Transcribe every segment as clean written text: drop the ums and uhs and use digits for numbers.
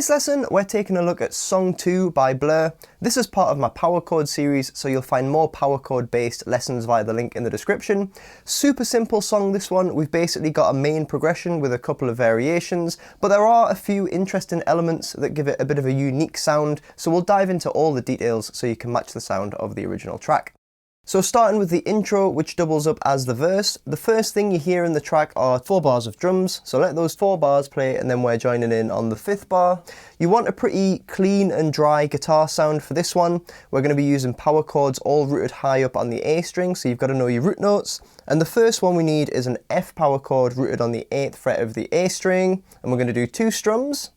this lesson, we're taking a look at Song 2 by Blur. This is part of my power chord series, so you'll find more power chord based lessons via the link in the description. Super simple song, this one. We've basically got a main progression with a couple of variations, but there are a few interesting elements that give it a bit of a unique sound, so we'll dive into all the details so you can match the sound of the original track. So starting with the intro, which doubles up as the verse, the first thing you hear in the track are 4 bars of drums, so let those 4 bars play and then we're joining in on the 5th bar. You want a pretty clean and dry guitar sound for this one. We're going to be using power chords all rooted high up on the A string, so you've got to know your root notes. And the first one we need is an F power chord rooted on the 8th fret of the A string, and we're going to do 2 strums.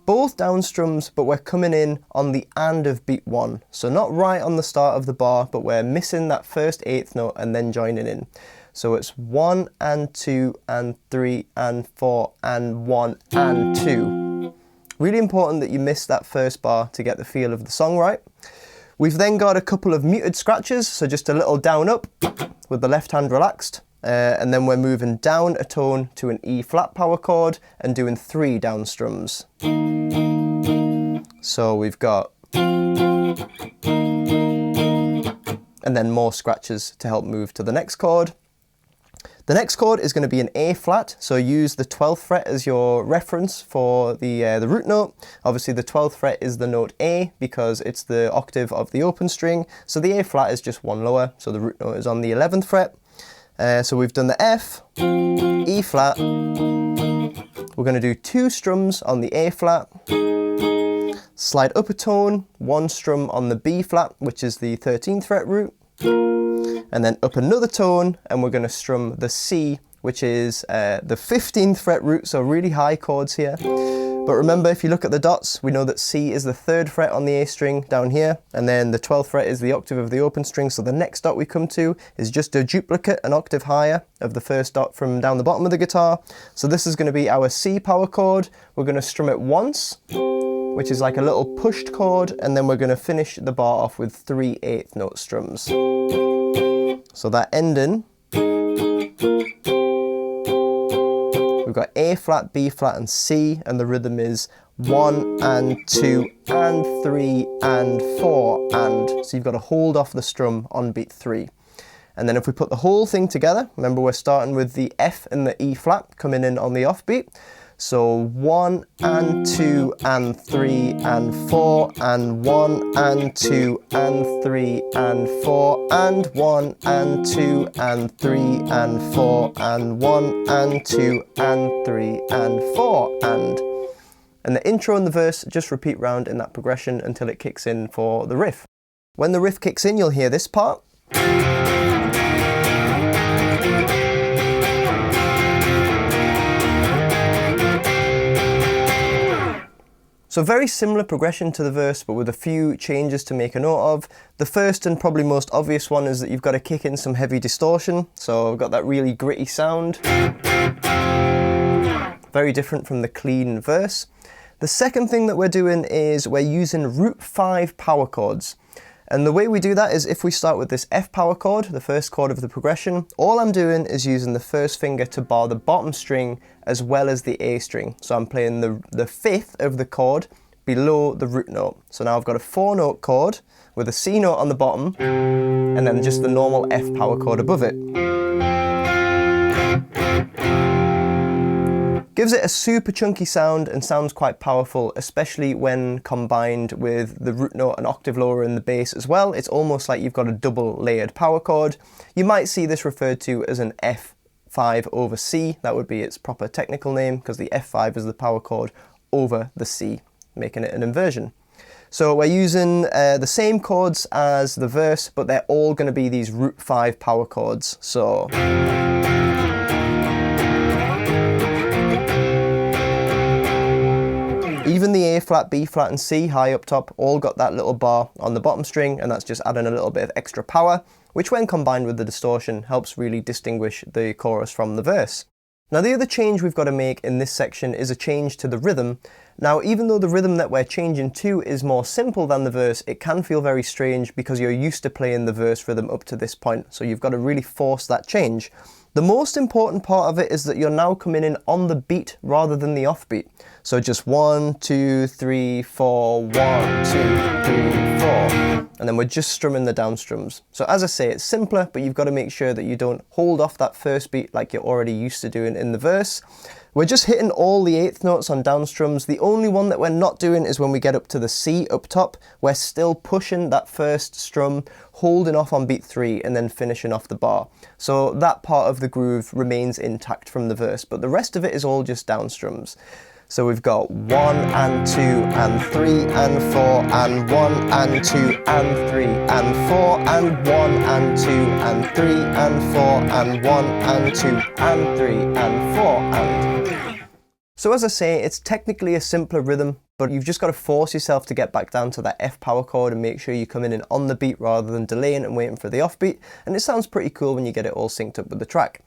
Both down strums, but we're coming in on the and of beat 1. So not right on the start of the bar, but we're missing that first 8th note and then joining in. So it's 1 and 2 and 3 and 4 and 1 and 2. Really important that you miss that first bar to get the feel of the song right. We've then got a couple of muted scratches, so just a little down up with the left hand relaxed. And then we're moving down a tone to an E flat power chord and doing 3 down strums. So we've got, and then more scratches to help move to the next chord. The next chord is going to be an A flat, so use the 12th fret as your reference for the root note. Obviously the 12th fret is the note A because it's the octave of the open string, so the A flat is just 1 lower, so the root note is on the 11th fret. So we've done the F, E flat, we're going to do 2 strums on the A flat, slide up a tone, 1 strum on the B flat, which is the 13th fret root, and then up another tone, and we're going to strum the C, which is the 15th fret root, so really high chords here. But remember, if you look at the dots, we know that C is the 3rd fret on the A string down here, and then the 12th fret is the octave of the open string, so the next dot we come to is just a duplicate, an octave higher of the first dot from down the bottom of the guitar. So this is going to be our C power chord. We're going to strum it once, which is like a little pushed chord, and then we're going to finish the bar off with 3 8th note strums. So that ending, we've got A flat, B flat and C, and the rhythm is 1 and 2 and 3 and 4 and. So you've got to hold off the strum on beat 3. And then if we put the whole thing together, remember we're starting with the F and the E flat coming in on the offbeat. So 1 and 2 and 3 and 4 and 1 and 2 and 3 and 4 and 1 and 2 and 3 and 4 and 1 and 2 and 3 and 4 and. And the intro and the verse just repeat round in that progression until it kicks in for the riff. When the riff kicks in, you'll hear this part. So very similar progression to the verse, but with a few changes to make a note of. The first and probably most obvious one is that you've got to kick in some heavy distortion. So I've got that really gritty sound. Very different from the clean verse. The second thing that we're doing is we're using root 5 power chords. And the way we do that is if we start with this F power chord, the first chord of the progression, all I'm doing is using the first finger to bar the bottom string as well as the A string. So I'm playing the 5th of the chord below the root note. So now I've got a 4-note chord with a C note on the bottom and then just the normal F power chord above it. Gives it a super chunky sound and sounds quite powerful, especially when combined with the root note an octave lower in the bass as well. It's almost like you've got a double layered power chord. You might see this referred to as an F5 over C. That would be its proper technical name because the F5 is the power chord over the C, making it an inversion. So we're using the same chords as the verse, but they're all going to be these root 5 power chords. So even the A flat, B flat and C high up top all got that little bar on the bottom string, and that's just adding a little bit of extra power, which when combined with the distortion helps really distinguish the chorus from the verse. Now the other change we've got to make in this section is a change to the rhythm. Now even though the rhythm that we're changing to is more simple than the verse, it can feel very strange because you're used to playing the verse rhythm up to this point, so you've got to really force that change. The most important part of it is that you're now coming in on the beat rather than the offbeat. So just 1, 2, 3, 4, 1, 2, 3, 4. And then we're just strumming the down strums. So as I say, it's simpler, but you've got to make sure that you don't hold off that first beat like you're already used to doing in the verse. We're just hitting all the eighth notes on down strums. The only one that we're not doing is when we get up to the C up top. We're still pushing that first strum, holding off on beat 3 and then finishing off the bar. So that part of the groove remains intact from the verse, but the rest of it is all just down strums. So we've got 1 and 2 and 3 and 4 and 1 and 2 and 3 and 4 and 1 and 2 and 3 and 4 and 1 and 2 and 3 and 4 and... So as I say, it's technically a simpler rhythm, but you've just got to force yourself to get back down to that F power chord and make sure you're coming in on the beat rather than delaying and waiting for the offbeat, and it sounds pretty cool when you get it all synced up with the track.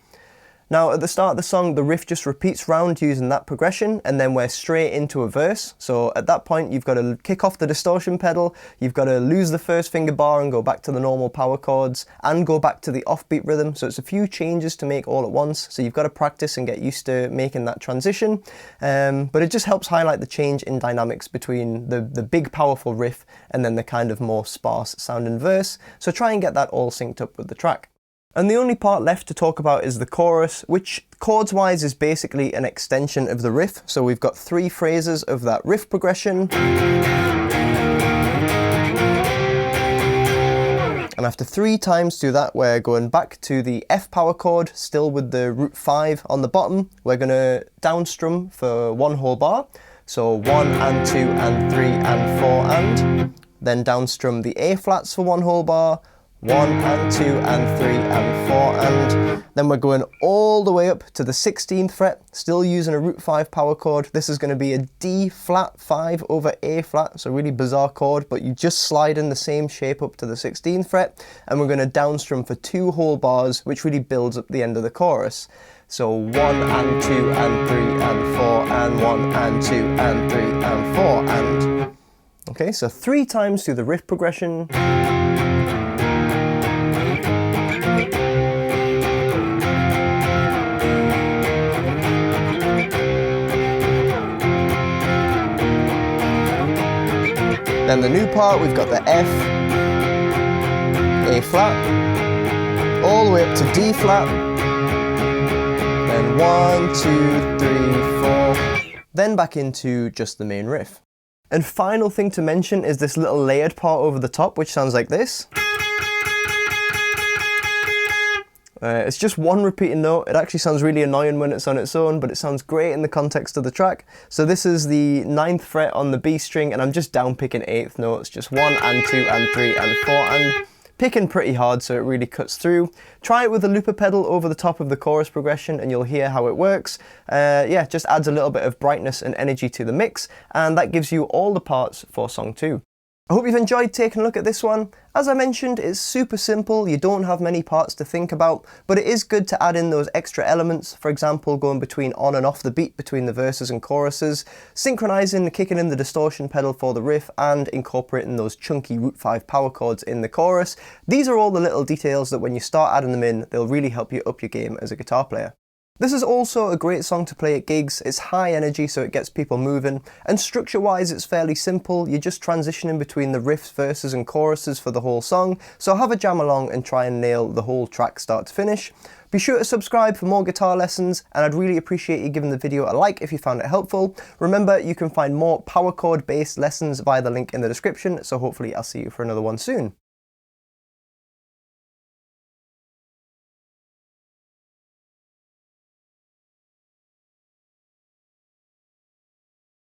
Now at the start of the song, the riff just repeats round using that progression, and then we're straight into a verse. So at that point, you've got to kick off the distortion pedal, you've got to lose the first finger bar and go back to the normal power chords, and go back to the offbeat rhythm. So it's a few changes to make all at once, so you've got to practice and get used to making that transition. But it just helps highlight the change in dynamics between the big powerful riff and then the kind of more sparse sounding verse. So try and get that all synced up with the track. And the only part left to talk about is the chorus, which chords wise is basically an extension of the riff. So we've got 3 phrases of that riff progression. And after 3 times do that, we're going back to the F power chord, still with the root 5 on the bottom. We're going to down strum for 1 whole bar. So 1 and 2 and 3 and 4 and. Then down strum the A flats for 1 whole bar. 1 and 2 and 3 and 4 and. Then we're going all the way up to the 16th fret, still using a root 5 power chord. This is going to be a D flat 5 over A flat, so really bizarre chord, but you just slide in the same shape up to the 16th fret, and we're going to down strum for 2 whole bars, which really builds up the end of the chorus. So 1 and 2 and 3 and 4 and 1 and 2 and 3 and 4 and. Okay, so 3 times through the riff progression. Then the new part, we've got the F, A flat, all the way up to D flat, then 1, 2, 3, 4, then back into just the main riff. And final thing to mention is this little layered part over the top, which sounds like this. It's just 1 repeating note. It actually sounds really annoying when it's on its own, but it sounds great in the context of the track. So this is the 9th fret on the B string, and I'm just down picking 8th notes, just 1 and 2 and 3 and 4 and. Picking pretty hard so it really cuts through. Try it with a looper pedal over the top of the chorus progression and you'll hear how it works. Yeah, just adds a little bit of brightness and energy to the mix, and that gives you all the parts for song 2. I hope you've enjoyed taking a look at this one. As I mentioned, it's super simple, you don't have many parts to think about, but it is good to add in those extra elements, for example going between on and off the beat between the verses and choruses, synchronizing, kicking in the distortion pedal for the riff, and incorporating those chunky root 5 power chords in the chorus. These are all the little details that when you start adding them in, they'll really help you up your game as a guitar player. This is also a great song to play at gigs. It's high energy so it gets people moving, and structure wise it's fairly simple. You're just transitioning between the riffs, verses and choruses for the whole song, so have a jam along and try and nail the whole track start to finish. Be sure to subscribe for more guitar lessons, and I'd really appreciate you giving the video a like if you found it helpful. Remember, you can find more power chord based lessons via the link in the description, so hopefully I'll see you for another one soon.